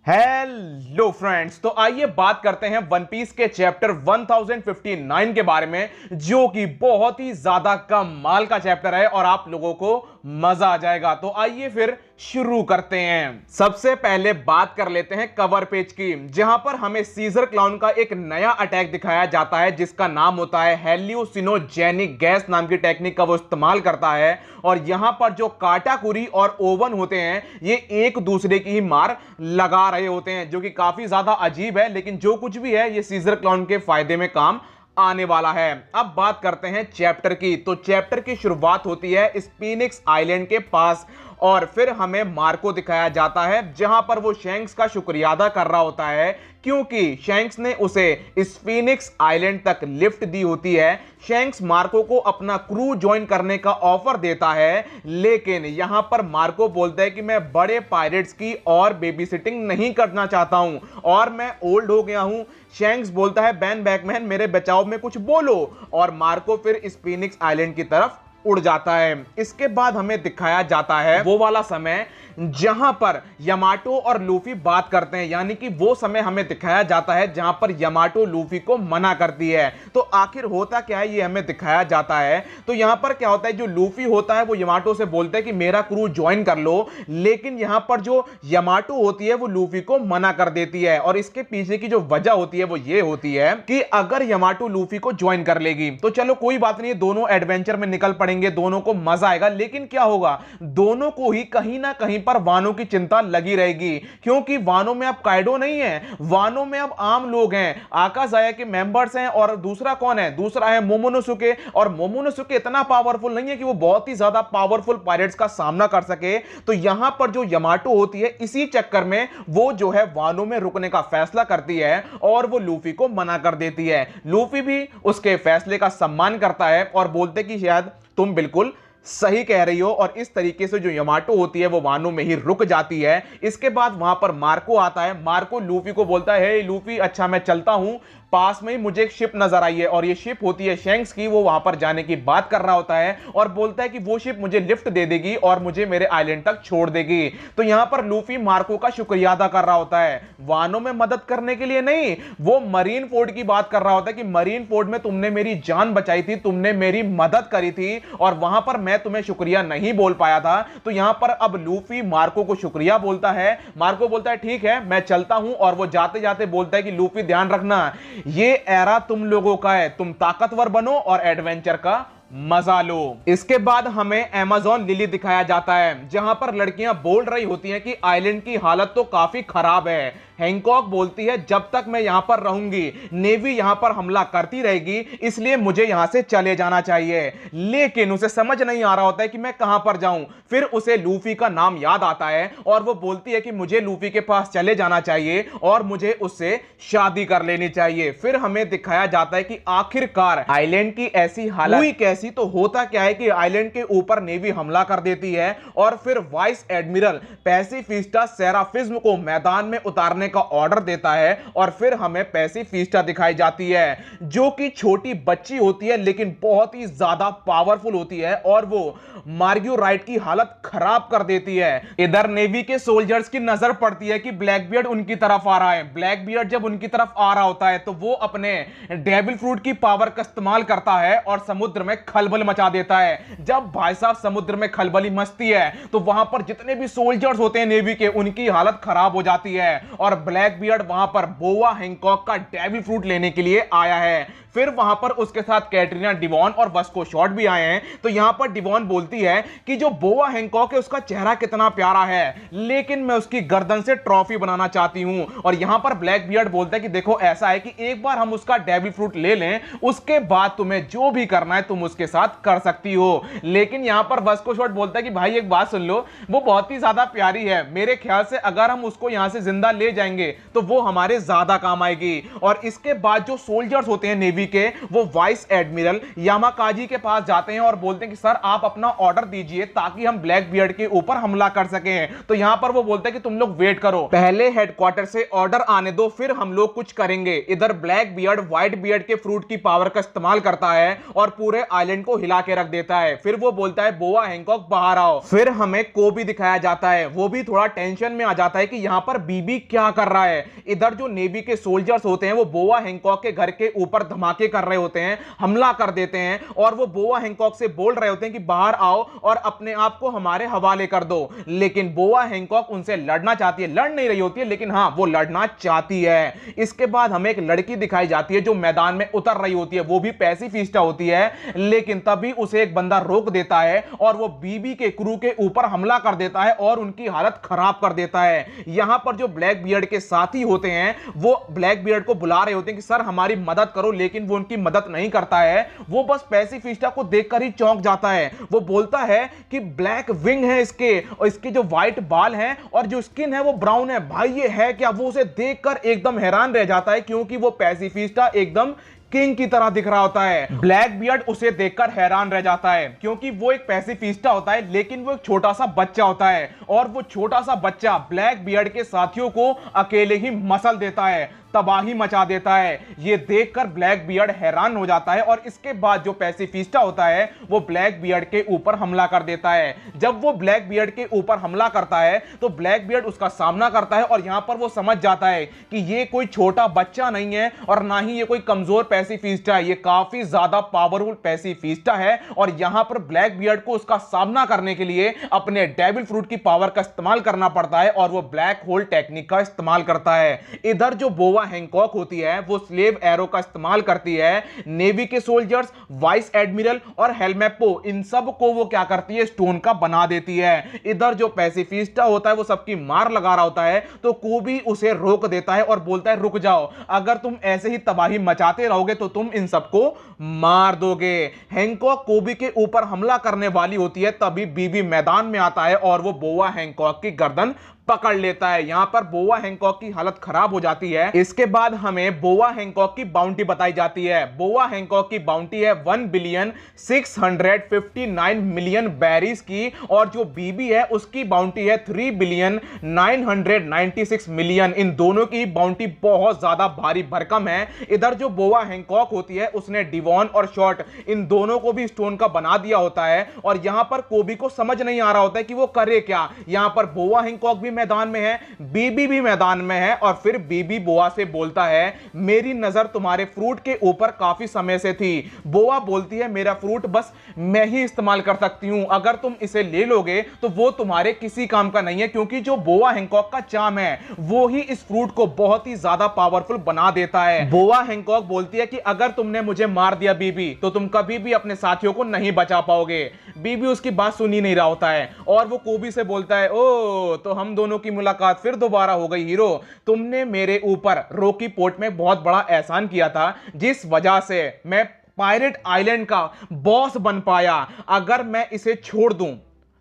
Hello friends, तो आइए बात करते हैं वन पीस के चैप्टर 1059 के बारे में, जो कि बहुत ही ज्यादा कमाल का चैप्टर है और आप लोगों को मजा आ जाएगा। तो आइए फिर शुरू करते हैं। सबसे पहले बात कर लेते हैं कवर पेज की, जहां पर हमें सीजर क्लाउन का एक नया अटैक दिखाया जाता है, जिसका नाम होता है हेल्यूसिनोजेनिक गैस नाम की टेक्निक का वो इस्तेमाल करता है। और यहां पर जो काटाकुरी और ओवन होते हैं, ये एक दूसरे की ही मार लगा रहे होते हैं, जो कि काफी ज्यादा अजीब है। लेकिन जो कुछ भी है, ये सीजर क्लाउन के फायदे में काम आने वाला है। अब बात करते हैं चैप्टर की। तो चैप्टर की शुरुआत होती है स्फीनिक्स आइलैंड के पास, और फिर हमें मार्को दिखाया जाता है, जहां पर वो शैंक्स का शुक्रिया अदा कर रहा होता है, क्योंकि शैंक्स ने उसे स्फीनिक्स आइलैंड तक लिफ्ट दी होती है। शैंक्स मार्को को अपना क्रू ज्वाइन करने का ऑफर देता है, लेकिन यहां पर मार्को बोलता है कि मैं बड़े पायरेट्स की और बेबी सिटिंग नहीं करना चाहता हूं और मैं ओल्ड हो गया हूं। शैंक्स बोलता है बैन बैकमैन, मेरे बचाव में कुछ बोलो, और मार्को फिर स्फीनिक्स आइलैंड की तरफ उड़ जाता है। इसके बाद हमें दिखाया जाता है वो वाला समय जहां पर यामाटो और लूफी बात करते हैं, यानी कि वो समय हमें दिखाया जाता है जहां पर यामाटो लूफी को मना करती है। तो आखिर होता क्या है, ये हमें दिखाया जाता है। तो यहां पर क्या होता है, जो लूफी होता है वो यामाटो से बोलता है कि मेरा क्रू ज्वाइन कर लो, लेकिन यहां पर जो यामाटो होती है वो लूफी को मना कर देती है। और इसके पीछे की जो वजह होती है वो ये होती है कि अगर यामाटो लूफी को ज्वाइन कर लेगी तो चलो कोई बात नहीं, दोनों एडवेंचर में निकल पड़ेंगे, दोनों को मजा आएगा। लेकिन क्या होगा, दोनों को ही कहीं ना कहीं पर वानों की चिंता लगी रहेगी, क्योंकि वानों में अब काइडो नहीं है, वानों में अब आम लोग हैं, आकाज़ाया के मेंबर्स हैं। और दूसरा कौन है, दूसरा है मोमोनोसुके। और मोमोनोसुके इतना पावरफुल नहीं है कि वो बहुत ही ज्यादा पावरफुल पायरेट्स का सामना कर सके। तो यहां पर जो यामाटो होती है, इसी चक्कर में वो जो है वानों में रुकने का फैसला करती है और वो लूफी को मना कर देती है। लूफी भी उसके फैसले का सम्मान करता है और बोलते कि शायद तुम बिल्कुल सही कह रही हो, और इस तरीके से जो यामाटो होती है वो वानों में ही रुक जाती है। इसके बाद वहां पर मार्को आता है। मार्को लूफी को बोलता है, हे लूफी, अच्छा मैं चलता हूं, पास में ही मुझे एक शिप नजर आई है और ये शिप होती है शैंक्स की। वो वहां पर जाने की बात कर रहा होता है और बोलता है कि वो शिप मुझे लिफ्ट दे देगी और मुझे मेरे आइलैंड तक छोड़ देगी। तो यहां पर लूफी मार्को का शुक्रिया अदा कर रहा होता है, वानों में मदद करने के लिए नहीं, वो मरीन फोर्ड की बात कर रहा होता है कि मरीन फोर्ड में तुमने मेरी जान बचाई थी, तुमने मेरी मदद करी थी और वहां पर मैं तुम्हें शुक्रिया नहीं बोल पाया था। तो यहां पर अब लूफी मार्को को शुक्रिया बोलता है। मार्को बोलता है ठीक है मैं चलता हूं, और वो जाते जाते बोलता है कि लूफी ध्यान रखना, ये एरा तुम लोगों का है, तुम ताकतवर बनो और एडवेंचर का मजा लो। इसके बाद हमें अमेज़न लिली दिखाया जाता है, जहां पर लड़कियां बोल रही होती हैं कि आइलैंड की हालत तो काफी खराब है। हैंकॉक बोलती है जब तक मैं यहां पर रहूंगी नेवी यहां पर हमला करती रहेगी, इसलिए मुझे यहां से चले जाना चाहिए। लेकिन उसे समझ नहीं आ रहा होता है कि मैं कहां पर जाऊं। फिर उसे लूफी का नाम याद आता है और वो बोलती है कि मुझे लूफी के पास चले जाना चाहिए और मुझे उससे शादी कर लेनी चाहिए। फिर हमें दिखाया जाता है कि आखिरकार आइलैंड की ऐसी हालत हुई कैसी। तो होता क्या है कि आइलैंड के ऊपर नेवी हमला कर देती है और फिर वाइस एडमिरल पैसिफिस्टा सेराफिज्म को मैदान में उतारने का ऑर्डर देता है। और फिर हमें पैसिफिस्टा दिखाई जाती है, जो कि छोटी बच्ची होती है लेकिन बहुत ही ज्यादा पावरफुल होती है, और वो मार्गियो राइट की हालत खराब कर देती है। इधर नेवी के सोल्जर्स की नजर पड़ती है कि ब्लैकबियर्ड उनकी तरफ आ रहा है। ब्लैकबियर्ड जब उनकी तरफ आ रहा होता है तो वो अपने डेविल फ्रूट की पावर का इस्तेमाल करता है और समुद्र में खलबल मचा देता है। जब भाई साहब समुद्र में खलबली मचती है तो वहां पर जितने भी सोल्जर्स होते हैं नेवी के, उनकी हालत खराब हो जाती है। और ब्लैकबियर्ड वहां पर बोआ हैंकॉक का डेविल फ्रूट लेने के लिए आया है। फिर वहां पर उसके साथ कैटरीना डिवॉन और वस्को शॉर्ट भी आए हैं। तो यहां पर डिवॉन बोलती है कि जो बोआ हैंकॉक है उसका चेहरा कितना प्यारा है, लेकिन मैं उसकी गर्दन से ट्रॉफी बनाना चाहती हूं। और यहां पर ब्लैकबियर्ड बोलता है कि देखो ऐसा है कि एक बार हम उसका डेविल फ्रूट ले लें, उसके बाद तुम्हें जो भी करना है तुम उसके साथ कर सकती हो। लेकिन यहां पर वस्को शॉर्ट बोलता है कि भाई एक बात सुन लो, वो बहुत ही ज्यादा प्यारी है, मेरे ख्याल से अगर हम उसको यहां से जिंदा ले जाएंगे तो वो हमारे ज्यादा काम आएगी। और इसके बाद जो सोल्जर्स होते हैं नेवी के, वो वाइस एडमिरल यामाकाजी के पास जाते हैं और बोलते हैं कि सर आप अपना ऑर्डर दीजिए ताकि हम ब्लैक बियर्ड के ऊपर हमला कर सकें। तो यहां पर वो बोलते हैं कि तुम लोग वेट करो, पहले हेडक्वार्टर से ऑर्डर आने दो, फिर हम लोग कुछ करेंगे। इधर ब्लैक बियर्ड व्हाइट बियर्ड के फ्रूट की पावर का इस्तेमाल करता है और पूरे आइलैंड को हिला के रख देता है। फिर वो बोलता है बोआ हैंकॉक बाहर आओ। फिर हमें कोबी दिखाया जाता है, वो भी थोड़ा टेंशन में आ जाता है कि यहां पर बीबी क्या कर रहा है। इधर जो नेवी के सोल्जर्स होते हैं वो बोआ हैंकॉक के घर के ऊपर धमाके कर रहे होते हैं, हमला कर देते हैं और वो बोआ हैंकॉक से बोल रहे होते हैं कि बाहर आओ और अपने आप को हमारे हवाले कर दो। लेकिन बोआ हैंकॉक उनसे लड़ना चाहती है, लड़ नहीं रही होती है लेकिन हां वो लड़ना चाहती है। इसके बाद हमें एक लड़की दिखाई जाती है जो मैदान में उतर रही होती है, वो भी पैसिफिस्टा होती है, लेकिन तभी उसे एक बंदा रोक देता है और वो बीबी के क्रू के ऊपर हमला कर देता है और उनकी हालत खराब कर देता है। यहां पर जो ब्लैक बियर्ड के साथी होते हैं वो ब्लैक बियर्ड को बुला रहे होते हैं कि सर हमारी मदद करो, लेकिन वो उनकी मदद नहीं करता है। वो बस पैसिफिस्टा को देखकर ही चौंक जाता है। वो बोलता है कि ब्लैक विंग है इसके और इसके जो व्हाइट बाल हैं और जो स्किन है वो ब्राउन है, भाई ये है क्या? वो उसे देखकर एकदम हैरान रह जाता है क्योंकि वो पैसिफिस्टा एकदम किंग की तरह दिख रहा होता है। ब्लैक बियर्ड उसे देखकर हैरान रह जाता है क्योंकि वो एक पैसिफिस्टा होता है लेकिन वो एक छोटा सा बच्चा होता है और वो छोटा सा बच्चा ब्लैक बियर्ड के साथियों को अकेले ही मसल देता है, तबाही मचा देता है। ये देखकर ब्लैक बियर्ड हैरान हो जाता है और इसके बाद जो पैसिफिस्टा होता है वो ब्लैक बियर्ड के ऊपर हमला कर देता है। जब वो ब्लैक बियर्ड के ऊपर हमला करता है तो ब्लैक बियर्ड उसका सामना करता है और यहां पर वो समझ जाता है कि ये कोई छोटा बच्चा नहीं है और ना ही ये कोई कमजोर पैसिफिस्टा है, ये काफी ज्यादा पावरफुल पैसिफिस्टा है। और यहां पर ब्लैक बियर्ड को उसका सामना करने के लिए अपने डेविल फ्रूट की पावर का इस्तेमाल करना पड़ता है और वो ब्लैक होल टेक्निक का इस्तेमाल करता है। इधर जो बोआ हैंकॉक होती है वो स्लेव एरो का इस्तेमाल करती है। नेवी के सोल्जर्स, वाइस एडमिरल और हेलमेपो, इन सब को वो क्या करती है, स्टोन का बना देती है। इधर जो पैसिफिस्टा होता है वो सबकी मार लगा रहा होता है तो कोबी उसे रोक देता है और बोलता है रुक जाओ, अगर तुम ऐसे ही तबाही मचाते रहोगे तो तुम इन सबको मार दोगे। हैंकॉक कोबी के ऊपर हमला करने वाली होती है तभी बीबी मैदान में आता है और वो बोआ हैंकॉक की गर्दन पकड़ लेता है। यहां पर बोआ हैंकॉक की हालत खराब हो जाती है। इसके बाद हमें बोआ हैंकॉक की बाउंटी बताई जाती है। बोआ हैंकॉक की बाउंटी है 1,659 मिलियन बैरीज की और जो बीबी है उसकी बाउंटी है 3,996 मिलियन। इन दोनों की बाउंटी बहुत ज्यादा भारी भरकम है। इधर जो बोआ हैंकॉक होती है उसने डिवॉन और शॉर्ट इन दोनों को भी स्टोन का बना दिया होता है और यहां पर कोबी को समझ नहीं आ रहा होता है कि वो करे क्या। यहां पर बोआ हैंकॉक भी मैदान में है, बीबी भी मैदान में है और फिर बीबी बोआ से बोलता है मेरी नजर तुम्हारे फ्रूट के ऊपर काफी समय से थी। बोआ बोलती है मेरा फ्रूट बस मैं ही इस्तेमाल कर सकती हूं, अगर तुम इसे ले लोगे तो वो तुम्हारे किसी काम का नहीं है, क्योंकि जो बोआ हैंकॉक का चार्म है वो ही इस फ्रूट को बहुत ही ज्यादा पावरफुल बना देता है। बोआ हैंकॉक बोलती है कि अगर तुमने मुझे मार दिया बीबी तो तुम कभी भी अपने साथियों को नहीं बचा पाओगे। बीबी उसकी बात सुन ही नहीं रहा होता है और वो कोबी से बोलता है ओ तो हम दोनों की मुलाकात फिर दोबारा हो गई हीरो, तुमने मेरे ऊपर रॉकी पोर्ट में बहुत बड़ा एहसान किया था जिस वजह से मैं पायरेट आइलैंड का बॉस बन पाया। अगर मैं इसे छोड़ दूं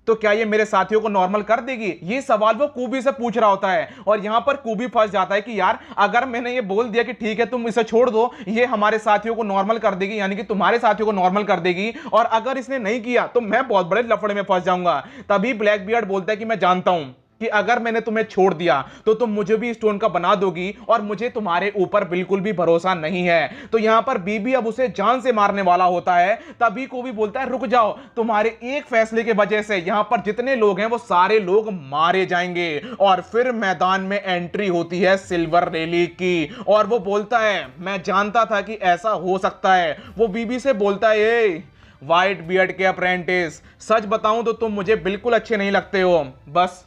तो क्या ये मेरे साथियों को नॉर्मल कर देगी? ये सवाल वो कूबी से पूछ रहा होता है और यहां पर कूबी फंस जाता है कि यार अगर मैंने ये बोल दिया कि ठीक है तुम इसे छोड़ दो, ये हमारे साथियों को नॉर्मल कर देगी, यानी कि तुम्हारे साथियों को नॉर्मल कर देगी, और अगर इसने नहीं किया तो मैं बहुत बड़े लफड़े में फंस जाऊंगा। तभी ब्लैक बियर्ड बोलता है कि मैं जानता हूं कि अगर मैंने तुम्हें छोड़ दिया तो तुम मुझे भी स्टोन का बना दोगी और मुझे तुम्हारे ऊपर बिल्कुल भी भरोसा नहीं है। तो यहां पर बीबी अब उसे जान से मारने वाला होता है, तभी को भी बोलता है रुक जाओ, तुम्हारे एक फैसले की वजह से यहां पर जितने लोग हैं वो सारे लोग मारे जाएंगे। और फिर मैदान में एंट्री होती है सिल्वर रैली की और वो बोलता है मैं जानता था कि ऐसा हो सकता है। वो बीबी से बोलता है ए व्हाइट बियर्ड के अप्रेंटिस, सच बताऊं तो तुम मुझे बिल्कुल अच्छे नहीं लगते हो, बस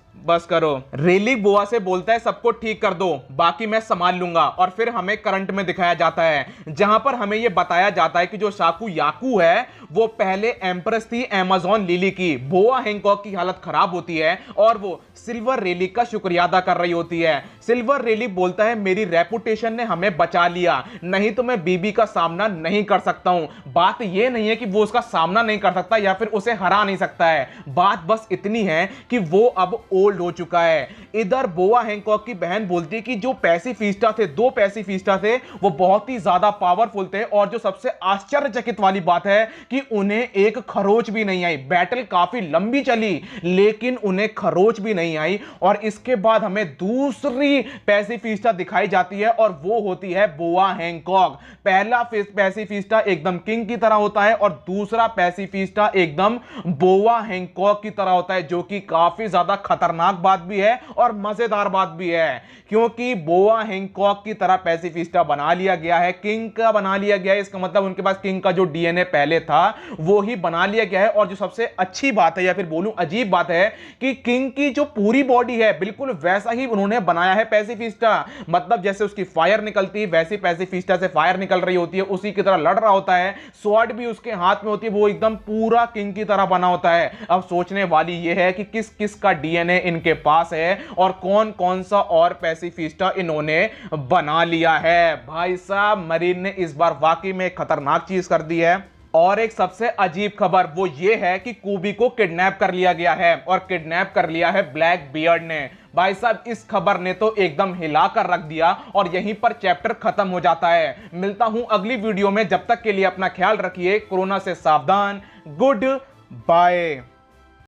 करो। रेली बोआ से बोलता है सबको ठीक कर दो, बाकी मैं संभाल लूंगा। और फिर हमें करंट में दिखाया जाता है जहां पर हमें यह बताया जाता है कि जो शाकू याकू है वो पहले एम्प्रेस थी अमेज़न लिली की। बोआ हैंकॉक की हालत खराब होती है और वो सिल्वर रैली का शुक्रिया अदा कर रही होती है। सिल्वर रैली बोलता है मेरी रेपुटेशन ने हमें बचा लिया, नहीं तो मैं बीबी का सामना नहीं कर सकता हूं। बात यह नहीं है कि वो उसका सामना नहीं कर सकता या फिर उसे हरा नहीं सकता है, बात बस इतनी है कि वो अब ओल्ड हो चुका है। इधर बोआ हैंकॉक की बहन बोलती है कि जो पैसिफिस्टा थे, 2 पैसिफिस्टा थे, वो बहुत ही ज्यादा पावरफुल थे और जो सबसे आश्चर्यचकित वाली बात है कि उन्हें एक खरोच भी नहीं आई। बैटल काफी लंबी चली लेकिन उन्हें खरोच भी नहीं आई। और इसके बाद हमें दूसरी पैसिफिस्टा दिखाई जाती है और वो होती है बोआ हैंकॉक। पहला पैसिफिस्टा एकदम किंग की तरह होता है और दूसरा पैसिफिस्टा एकदम बोआ हैंकॉक की तरह होता है, जो कि काफी ज्यादा खतरनाक बात भी है और मजेदार बात भी है, क्योंकि बोआ हैंकॉक की तरह पैसिफिस्टा बना लिया गया है, किंग का बना लिया गया है। इसका मतलब उनके पास किंग का जो डीएनए पहले था वो ही बना लिया गया है। और जो सबसे अच्छी बात है या फिर बोलूं अजीब बात है कि किंग की जो पूरी बॉडी है बिल्कुल वैसा ही उन्होंने बनाया है पैसिफिस्टा। मतलब जैसे उसकी फायर निकलती है वैसी पैसिफिस्टा से फायर निकल रही होती है, उसी की तरह लड़ रहा होता है, स्वॉर्ड भी उसके हाथ में होती है, वो एकदम पूरा किंग की तरह बना होता है। अब सोचने वाली यह है कि किस किस का डीएनए इनके पास है और कौन कौन सा और पैसिफिस्टा इन्होंने बना लिया है। भाई साहब मरीन ने इस बार वाकई में खतरनाक चीज कर दी है। और एक सबसे अजीब खबर वो ये है कि कूबी को किडनैप कर लिया गया है और किडनैप कर लिया है ब्लैक बियर्ड ने। भाई साहब इस खबर ने तो एकदम हिलाकर रख दिया और यहीं पर चैप्टर खत्म हो जाता है। मिलता हूं अगली वीडियो में, जब तक के लिए अपना ख्याल रखिए, कोरोना से सावधान, गुड बाय।